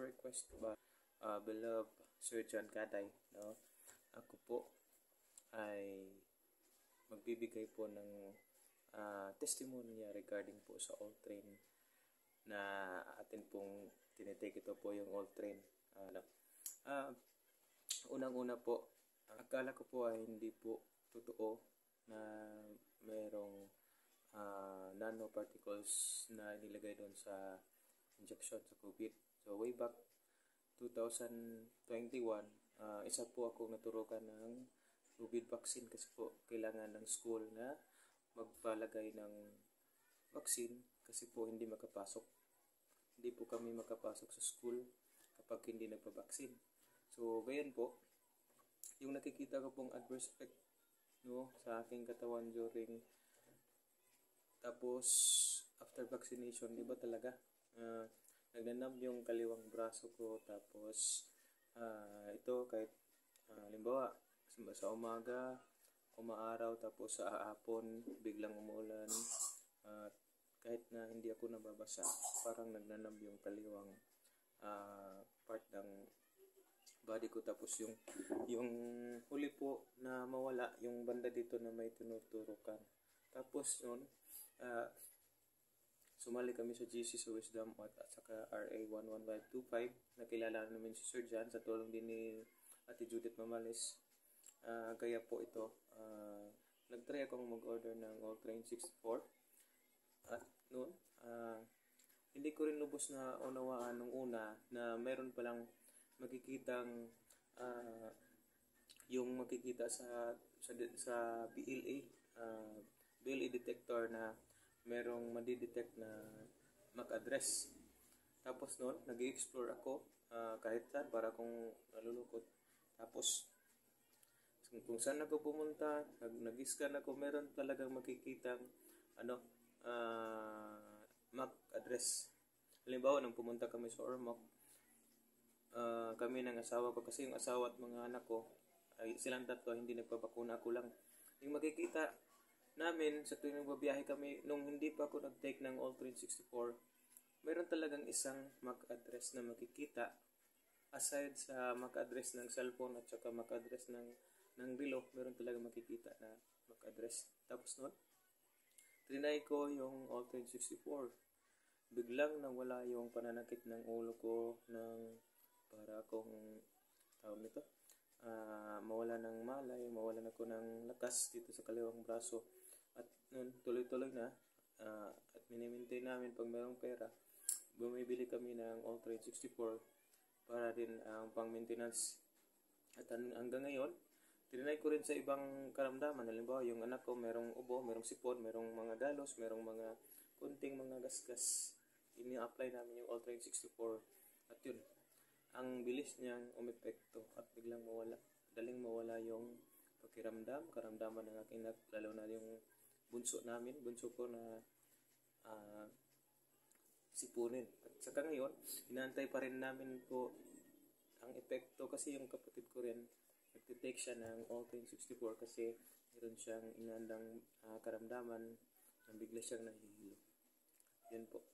request by beloved Sir John Caday, no? Ako po ay magbibigay po ng testimonya regarding po sa All Train na atin pong tinitake. Ito po yung All Train. Unang-una po, akala ko po ay hindi po totoo na mayroong nanoparticles na inilagay doon sa injection sa COVID. So way back 2021, isa po akong naturukan ng COVID vaccine kasi po kailangan ng school na magpalagay ng vaccine kasi po hindi makapasok. Hindi po kami makapasok sa school kapag hindi nagpa-vaccine. So gayon po, yung nakikita ko pong adverse effect, no, sa aking katawan during tapos after vaccination, iba talaga. Nagnanam yung kaliwang braso ko, tapos ito kahit halimbawa sa umaga umaaraw, tapos sa hapon biglang umuulan, kahit na hindi ako nababasa, parang nagnanam yung kaliwang part ng body ko. Tapos yung huli po na mawala yung banda dito na may tinuturukan. Tapos noon sumali kami sa GC sa Wisdom at saka RA 11525. Nakilala namin si Sir John sa tulong din ni Ate Judith Mamales. Kaya po ito, nagtry akong mag-order ng All Train 64. At noon, hindi ko rin lubos na unawaan nung una na meron palang makikitang yung makikita sa BLE detector na merong madidetect na MAC address. Tapos noon, nag-explore ako kahit saan para akong nalulukot. Tapos kung saan ako pumunta, nag-scan ako, meron talagang makikitang MAC address. Halimbawa, nung pumunta kami sa Ormoc, kami ng asawa ko, kasi yung asawa at mga anak ko ay silang tatlo, hindi nagpapakuna, ako lang. Yung makikita namin sa tuwing magbabiyahe kami, nung hindi pa ako nag-take ng All Train 64, meron talagang isang MAC address na makikita aside sa MAC address ng cellphone at saka MAC address ng relo. Meron talagang makikita na MAC address. Tapos noon, trinay ko yung All Train 64. Biglang nawala yung pananakit ng ulo ko, ng para akong tawag nito, mawala ng malay, mawalan ako ng lakas dito sa kaliwang braso. At noon, tuloy-tuloy na, at minimaintain namin pag mayroong pera, bumibili kami ng All Train 64 para din ang pang-maintenance. At hanggang ngayon, tinry ko rin sa ibang karamdaman. Halimbawa, yung anak ko merong ubo, merong sipon, merong mga galos, merong mga kunting mga gasgas. Ini-apply namin yung All Train 64. At yun, ang bilis niyang umepekto at biglang mawala. Daling mawala yung karamdaman ng aking anak, lalo na yung bunso ko na sipunin. At saka ngayon, inaantay pa rin namin po ang epekto kasi yung kapatid ko rin, nagtitake siya ng All Train 64 kasi meron siyang inandang karamdaman na bigla siyang nahihilo. Yan po.